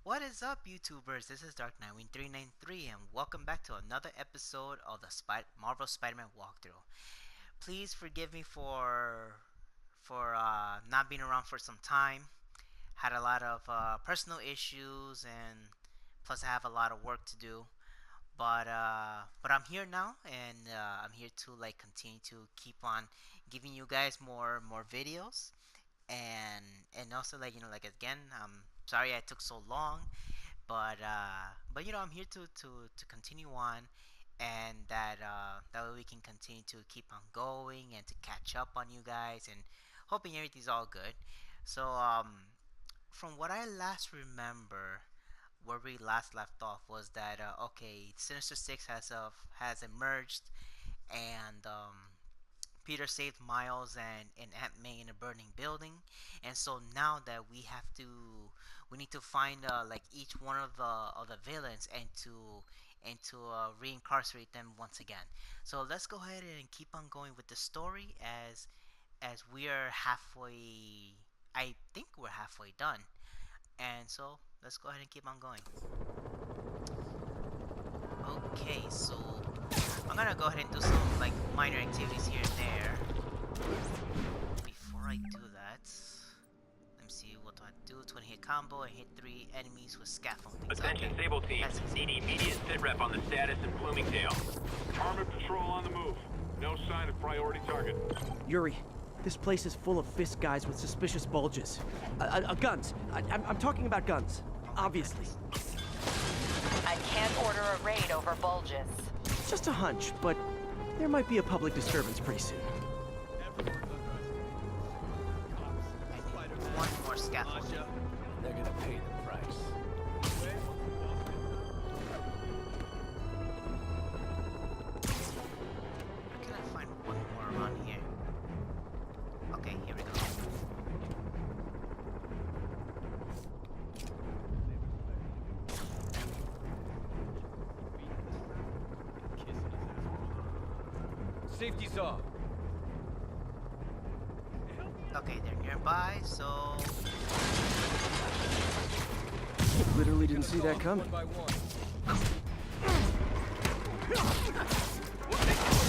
What is up, YouTubers? This is Dark91393, and welcome back to another episode of the Marvel Spider-Man walkthrough. Please forgive me for not being around for some time. Had a lot of personal issues, and plus I have a lot of work to do. But I'm here now, and I'm here to continue to keep on giving you guys more videos, and also again, I'm sorry I took so long, but I'm here to continue on, and that way we can continue to keep on going and to catch up on you guys, and hoping everything's all good. So from what I last remember, where we last left off was that okay, Sinister Six has emerged, and Peter saved Miles and Aunt May in a burning building, and so now that we need to find each one of the villains, and to reincarcerate them once again. So let's go ahead and keep on going with the story as we are halfway. I think we're halfway done, and so let's go ahead and keep on going. Okay, so I'm gonna go ahead and do some minor activities here and there. Before I do that, let me see, what do I do? 20 hit combo and hit 3 enemies with scaffolding. Attention, okay. Sable team. Need immediate sit rep on the status in Bloomingdale. Armored patrol on the move. No sign of priority target. Yuri, this place is full of fist guys with suspicious bulges. Guns. I'm talking about guns. Obviously. I can't order a raid over bulges. Just a hunch, but there might be a public disturbance pretty soon. One more scaffolding. They're gonna pay the price. Where can I find one more around here? Okay, here we go. Safety's off. Okay, they're nearby, so Literally didn't see that coming. One by one.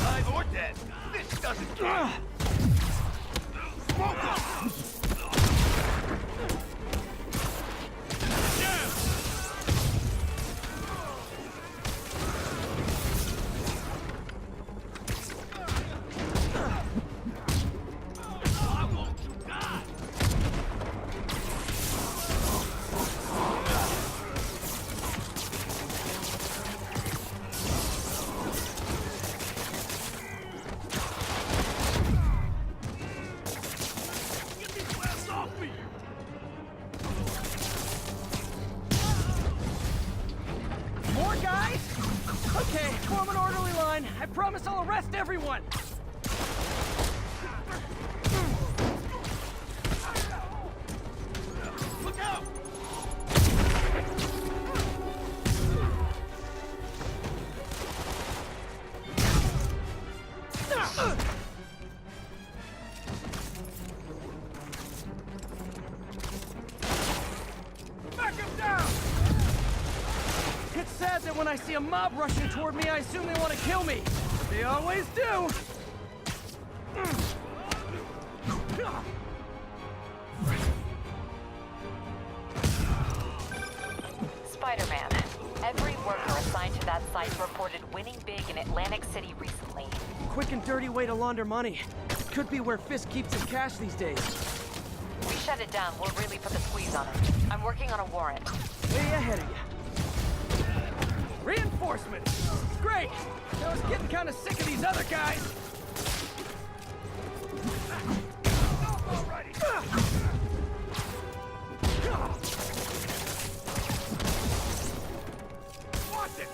Alive or dead, this doesn't count. Smoke 'em! More guys? Okay, form an orderly line. I promise I'll arrest everyone. Look out! Back him down! It's sad that when I see a mob rushing toward me, I assume they want to kill me. They always do. Spider-Man, every worker assigned to that site reported winning big in Atlantic City recently. Quick and dirty way to launder money. Could be where Fisk keeps his cash these days. We shut it down, we'll really put the squeeze on it. I'm working on a warrant. Way ahead of you. Reinforcements! Great! I was getting kind of sick of these other guys. Watch it!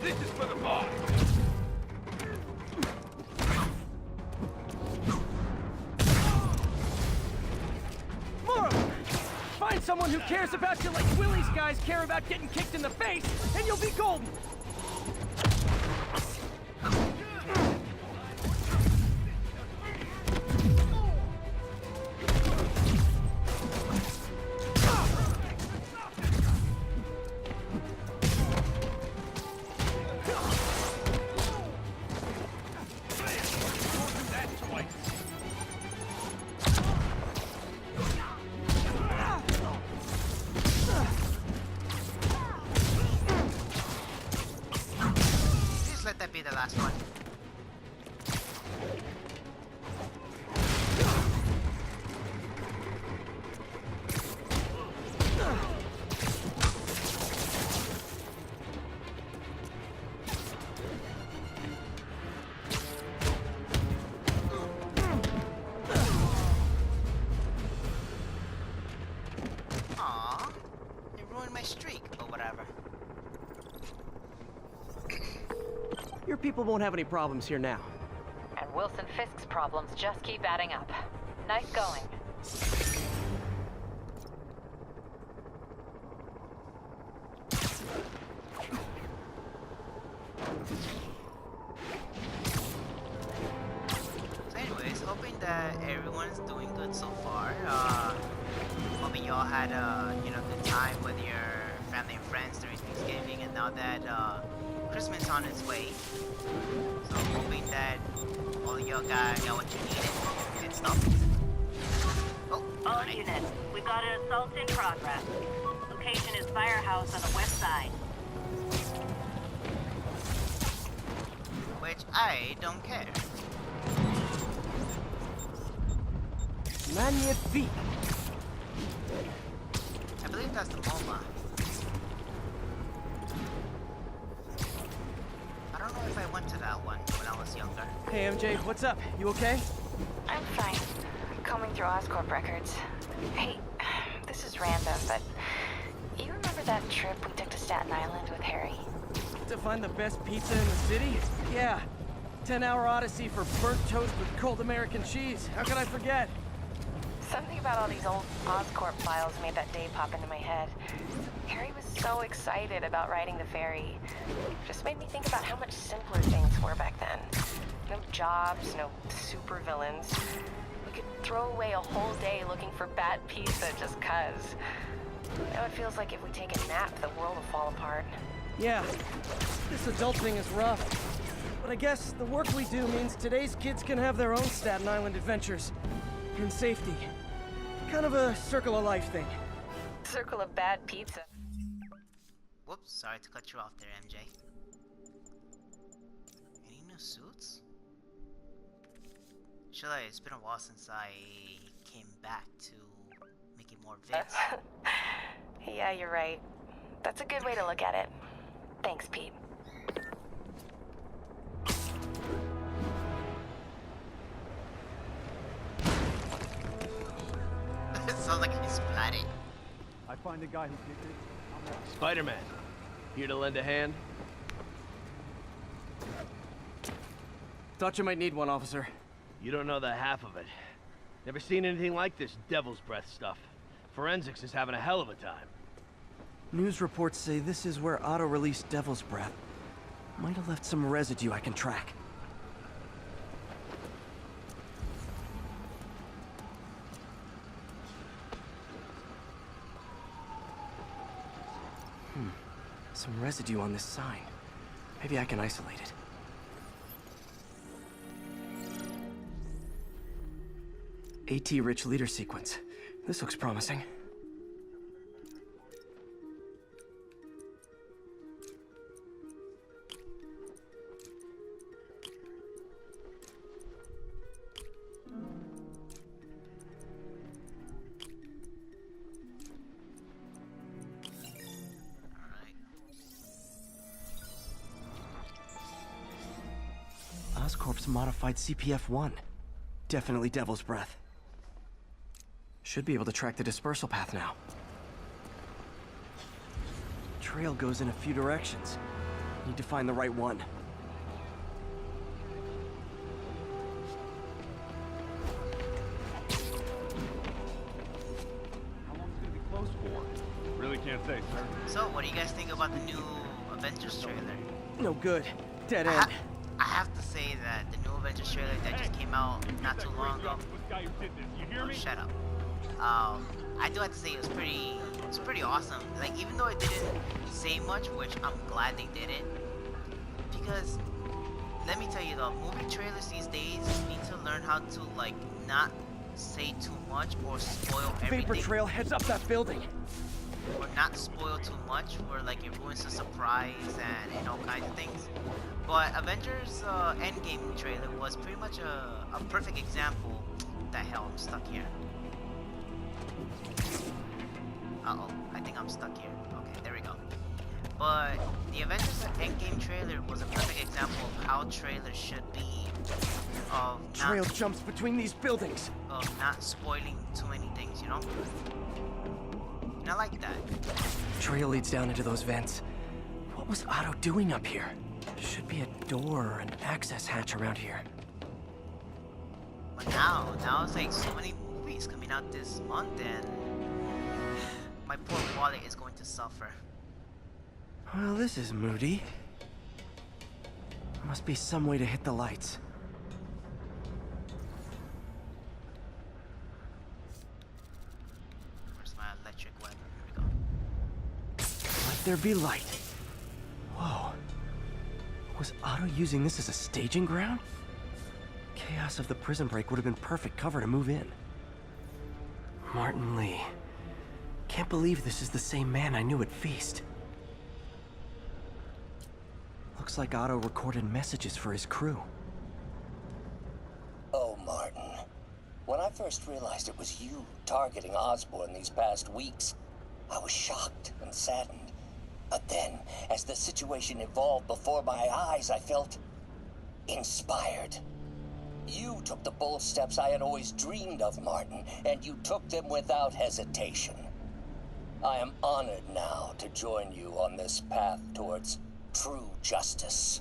This is for the boss! More of them! Find someone who cares about you like Willie's guys care about getting kicked in the face, and you'll be golden! last one. Aw, it ruined my streak, or whatever. Your people won't have any problems here now. And Wilson Fisk's problems just keep adding up. Nice going. So anyways, hoping that everyone's doing good so far. Hoping you all had a good time with your family and friends during Thanksgiving, and now that Christmas on its way. So hoping that all y'all got what you needed and stuff. Oh, All alright. units, we've got an assault in progress. Location is Firehouse on the west side. Which I don't care. Magnifique. I believe that's the MoMA. I don't know if I went to that one when I was younger. Hey, MJ, what's up? You okay? I'm fine. Combing through Oscorp records. Hey, this is random, but you remember that trip we took to Staten Island with Harry? To find the best pizza in the city? Yeah. 10-hour odyssey for burnt toast with cold American cheese. How could I forget? Something about all these old Oscorp files made that day pop into my head. Harry was so excited about riding the ferry. Just made me think about how much simpler things were back then. No jobs, no supervillains. We could throw away a whole day looking for bad pizza just 'cause. Now it feels like if we take a nap, the world will fall apart. Yeah. This adult thing is rough. But I guess the work we do means today's kids can have their own Staten Island adventures. In safety. Kind of a circle of life thing. Circle of bad pizza. Whoops, sorry to cut you off there, MJ. Any new suits? It's been a while since I came back to making more vids. Yeah, you're right. That's a good way to look at it. Thanks, Pete. It sounds like he's planning. I find a guy who did it. Spider-Man, here to lend a hand? Thought you might need one, officer. You don't know the half of it. Never seen anything like this devil's breath stuff. Forensics is having a hell of a time. News reports say this is where Otto released Devil's Breath. Might have left some residue I can track. Some residue on this sign. Maybe I can isolate it. AT-rich leader sequence. This looks promising. Oscorp's modified CPF-1. Definitely Devil's Breath. Should be able to track the dispersal path now. Trail goes in a few directions. Need to find the right one. How long is it gonna be closed for? Really can't say, sir. So, what do you guys think about the new Avengers trailer? No good. Dead I, end. I have to say that the new Avengers trailer that just came out not too long ago. Oh, shut up. I do have to say it was pretty awesome. Like, even though it didn't say much, which I'm glad they did it, because let me tell you though, movie trailers these days need to learn how to like not say too much or spoil everything. Vapor trail heads up that building. or not spoil too much, where like it ruins the surprise and all kinds of things. But Avengers Endgame trailer was pretty much a perfect example. What the hell, I'm stuck here. Uh-oh, I think I'm stuck here. Okay, there we go. But the Avengers Endgame trailer was a perfect example of how trailers should be, of Trail not, jumps between these buildings. of not spoiling too many things, you know? And I like that. Trail leads down into those vents. What was Otto doing up here? Should be a door or an access hatch around here. But now it's like so many movies coming out this month, and my poor wallet is going to suffer. Well, this is moody. There must be some way to hit the lights. Where's my electric weapon? Here we go. Let there be light. Whoa. Was Otto using this as a staging ground? Chaos of the prison break would have been perfect cover to move in. Martin Lee. Can't believe this is the same man I knew at Feast. Looks like Otto recorded messages for his crew. Oh, Martin. When I first realized it was you targeting Osborn these past weeks, I was shocked and saddened. But then, as the situation evolved before my eyes, I felt inspired. You took the bold steps I had always dreamed of, Martin, and you took them without hesitation. I am honored now to join you on this path towards true justice.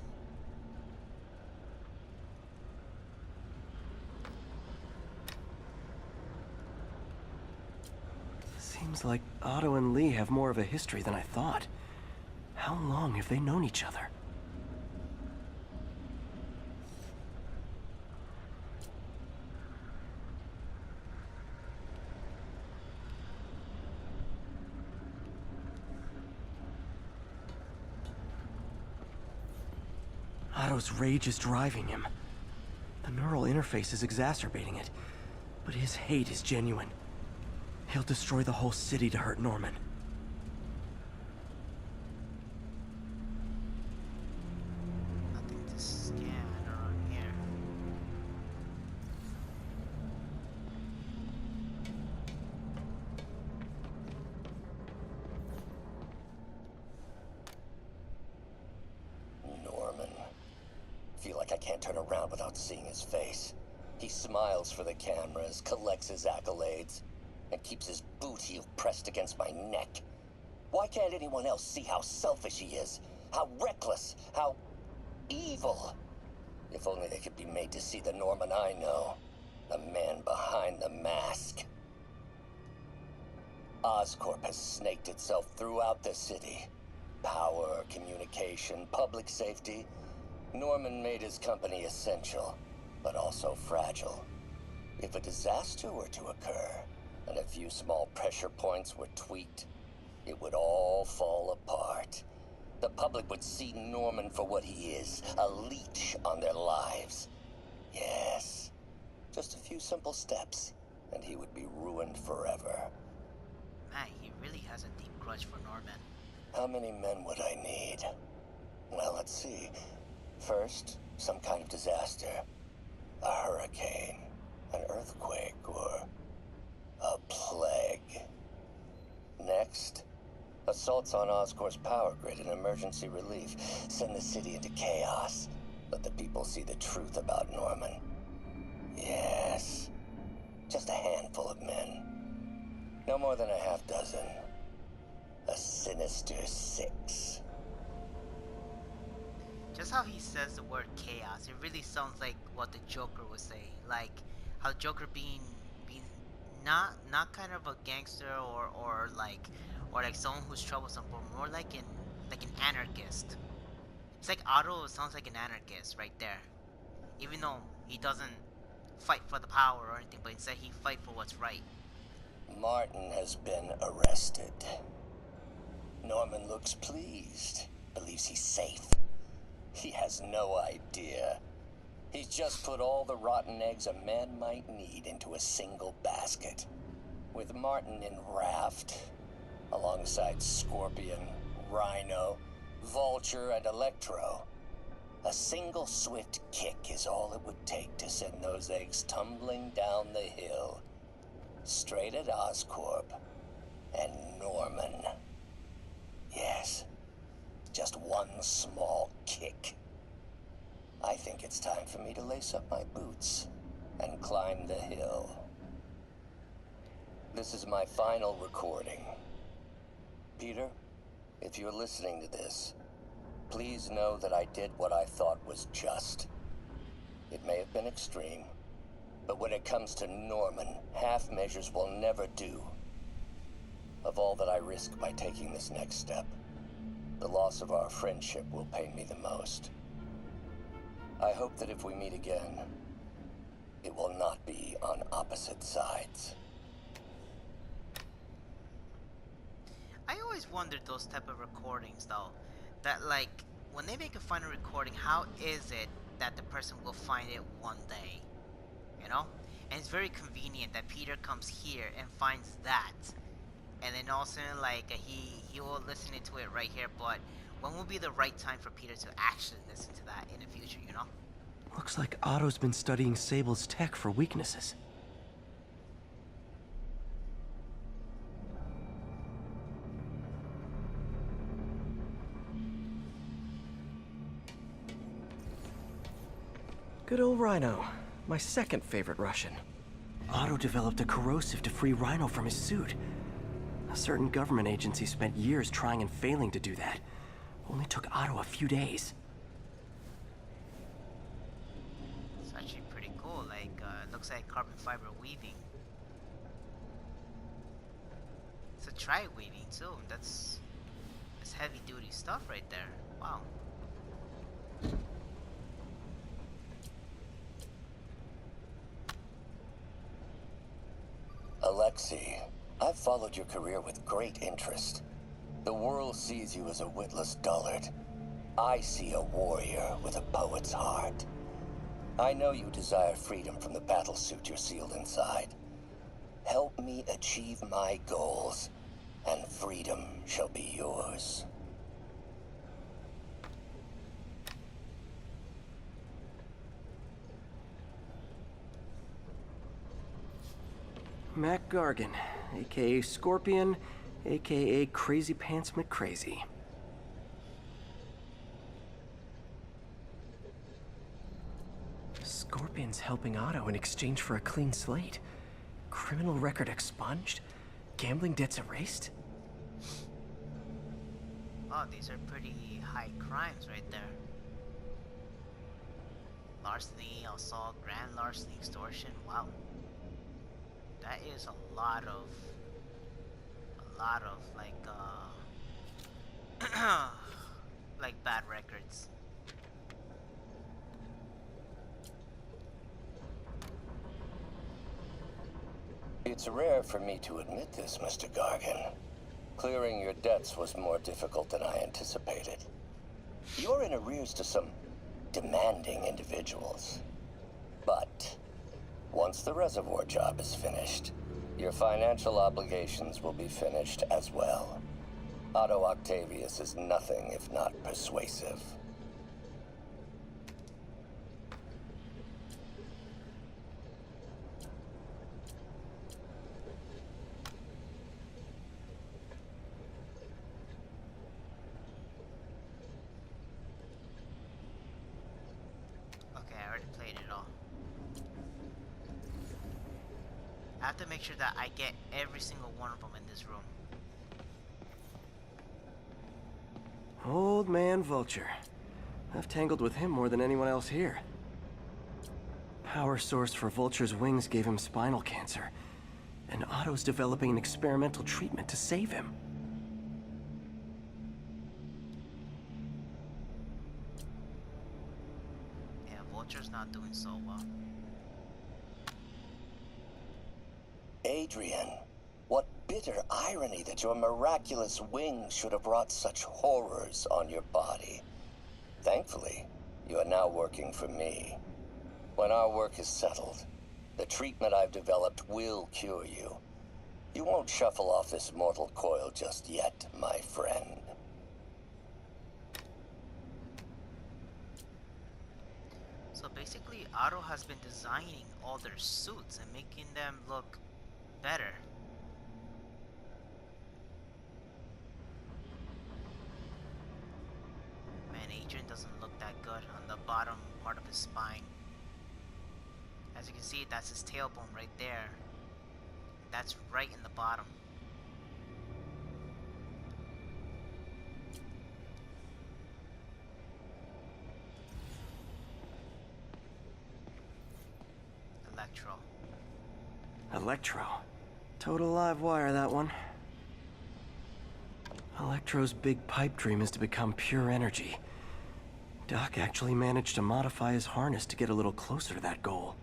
Seems like Otto and Lee have more of a history than I thought. How long have they known each other? Otto's rage is driving him. The neural interface is exacerbating it, but his hate is genuine. He'll destroy the whole city to hurt Norman. Nothing to scan around here. Norman. Feel like I can't turn around without seeing his face. He smiles for the cameras, collects his accolades, and keeps his boot heel pressed against my neck. Why can't anyone else see how selfish he is? How reckless? How evil? If only they could be made to see the Norman I know. The man behind the mask. Oscorp has snaked itself throughout the city. Power, communication, public safety. Norman made his company essential, but also fragile. If a disaster were to occur, and a few small pressure points were tweaked, it would all fall apart. The public would see Norman for what he is, a leech on their lives. Yes, just a few simple steps, and he would be ruined forever. Man, he really has a deep grudge for Norman. How many men would I need? Well, let's see. First, some kind of disaster. A hurricane, an earthquake, or a plague. Next, assaults on Oscorp's power grid and emergency relief. Send the city into chaos. Let the people see the truth about Norman. Yes, just a handful of men. No more than a half dozen. A sinister 6. Just how he says the word chaos, it really sounds like what the Joker would say. Like how Joker being not kind of a gangster or like someone who's troublesome, but more like an anarchist. It's like Otto sounds like an anarchist right there. Even though he doesn't fight for the power or anything, but instead he fight for what's right. Martin has been arrested. Norman looks pleased, believes he's safe. He has no idea. He's just put all the rotten eggs a man might need into a single basket. With Martin in raft, alongside Scorpion, Rhino, Vulture, and Electro. A single swift kick is all it would take to send those eggs tumbling down the hill, straight at Oscorp and Norman. Yes, just one small kick. I think it's time for me to lace up my boots and climb the hill. This is my final recording. Peter, if you're listening to this, please know that I did what I thought was just. It may have been extreme, but when it comes to Norman, half measures will never do. Of all that I risk by taking this next step, the loss of our friendship will pain me the most. I hope that if we meet again, it will not be on opposite sides. I always wondered those type of recordings though, that like when they make a final recording, how is it that the person will find it one day, you know? And it's very convenient that Peter comes here and finds that, and then all of a sudden like he will listen to it right here. But when will be the right time for Peter to actually listen to that in the future, you know? Looks like Otto's been studying Sable's tech for weaknesses. Good old Rhino, my second favorite Russian. Otto developed a corrosive to free Rhino from his suit. A certain government agency spent years trying and failing to do that. Only took Otto a few days. It's actually pretty cool. Like it looks like carbon fiber weaving. It's a tri-weaving too. That's heavy duty stuff right there. Wow. Alexei, I've followed your career with great interest. The world sees you as a witless dullard. I see a warrior with a poet's heart. I know you desire freedom from the battlesuit you're sealed inside. Help me achieve my goals, and freedom shall be yours. Mac Gargan, aka Scorpion, aka Crazy Pants McCrazy. Scorpion's helping Otto in exchange for a clean slate. Criminal record expunged? Gambling debts erased? Oh, these are pretty high crimes right there. Larceny, assault, grand larceny, extortion. Wow. That is a lot of like like bad records. It's rare for me to admit this, Mr. Gargan. Clearing your debts was more difficult than I anticipated. You're in arrears to some demanding individuals. But once the reservoir job is finished, your financial obligations will be finished as well. Otto Octavius is nothing if not persuasive. Okay, I already played it all. I have to make sure that I get every single one of them in this room. Old man Vulture. I've tangled with him more than anyone else here. Power source for Vulture's wings gave him spinal cancer, and Otto's developing an experimental treatment to save him. Yeah, Vulture's not doing so well. Adrian, what bitter irony that your miraculous wings should have brought such horrors on your body. Thankfully, you are now working for me. When our work is settled, the treatment I've developed will cure you. You won't shuffle off this mortal coil just yet, my friend. So basically, Otto has been designing all their suits and making them look better. Man, Adrian doesn't look that good on the bottom part of his spine. As you can see, that's his tailbone right there. That's right in the bottom. Electro. Electro. Total live wire, that one. Electro's big pipe dream is to become pure energy. Doc actually managed to modify his harness to get a little closer to that goal.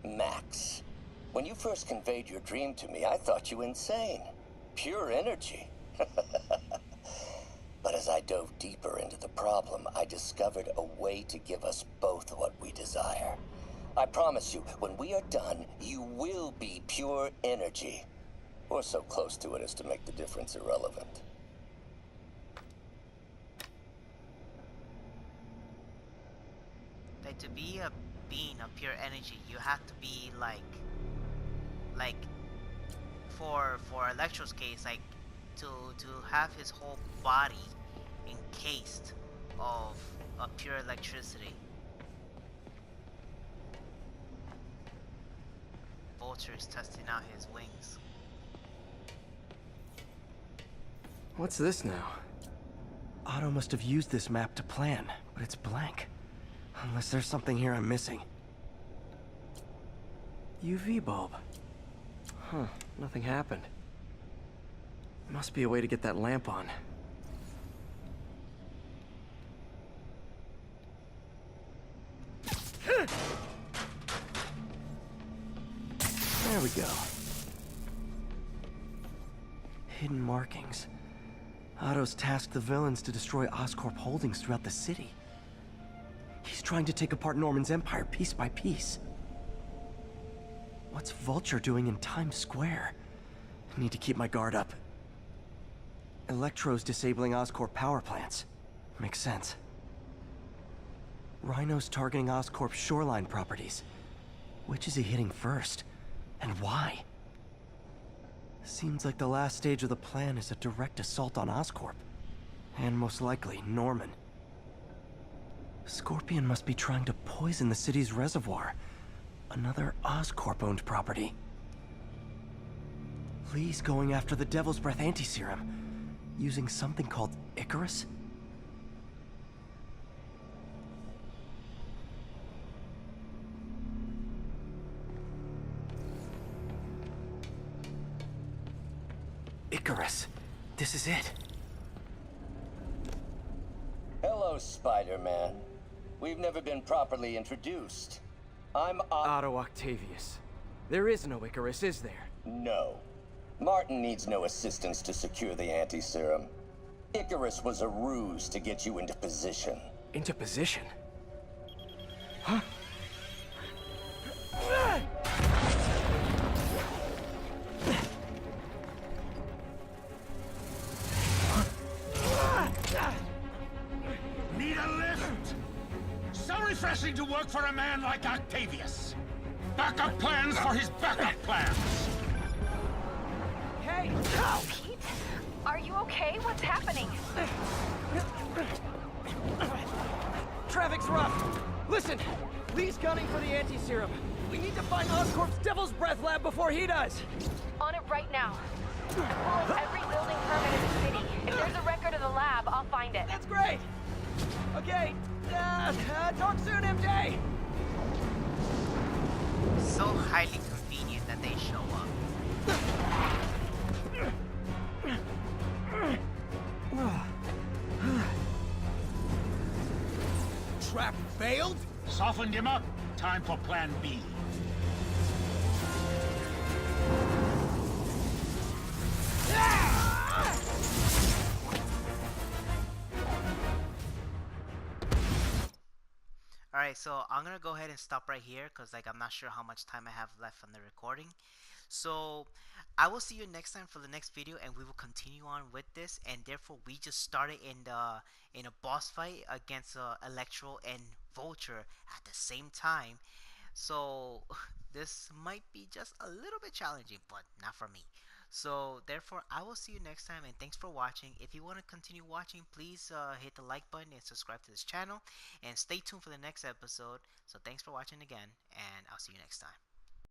Max, when you first conveyed your dream to me, I thought you insane. Pure energy. But as I dove deeper into the problem, I discovered a way to give us both what we desire. I promise you, when we are done, you will be pure energy. Or so close to it as to make the difference irrelevant. Like, to be a being of pure energy, you have to be like for Electro's case, like to have his whole body encased of pure electricity. Vulture is testing out his wings. What's this now? Otto must have used this map to plan, but it's blank. Unless there's something here I'm missing. UV bulb. Huh, nothing happened. Must be a way to get that lamp on. There we go. Hidden markings. Otto's tasked the villains to destroy Oscorp holdings throughout the city. He's trying to take apart Norman's empire piece by piece. What's Vulture doing in Times Square? I need to keep my guard up. Electro's disabling Oscorp power plants. Makes sense. Rhino's targeting Oscorp's shoreline properties. Which is he hitting first? And why? Seems like the last stage of the plan is a direct assault on Oscorp. And most likely, Norman. Scorpion must be trying to poison the city's reservoir. Another Oscorp-owned property. Lee's going after the Devil's Breath anti-serum, using something called Icarus? Icarus. This is it. Hello, Spider-Man. We've never been properly introduced. I'm Otto Octavius. There is no Icarus, is there? No. Martin needs no assistance to secure the anti-serum. Icarus was a ruse to get you into position. Into position? Huh? Need a lift? So refreshing to work for a man like Octavius. Backup plans for his backup plans. Hey! Pete? Are you okay? What's happening? Traffic's rough. Listen, Lee's gunning for the anti-serum. We need to find Oscorp's Devil's Breath lab before he does. On it right now. Pull up every building permit in the city. If there's a record of the lab, I'll find it. That's great. Okay, talk soon, MJ. So highly convenient that they show up. Trap failed? Softened him up. Time for plan B. Alright, so I'm gonna go ahead and stop right here because like I'm not sure how much time I have left on the recording. So I will see you next time for the next video, and we will continue on with this. And therefore, we just started in a boss fight against Electro and Vulture at the same time. So this might be just a little bit challenging, but not for me. So therefore, I will see you next time, and thanks for watching. If you want to continue watching, please hit the like button and subscribe to this channel, and stay tuned for the next episode. So thanks for watching again, and I'll see you next time.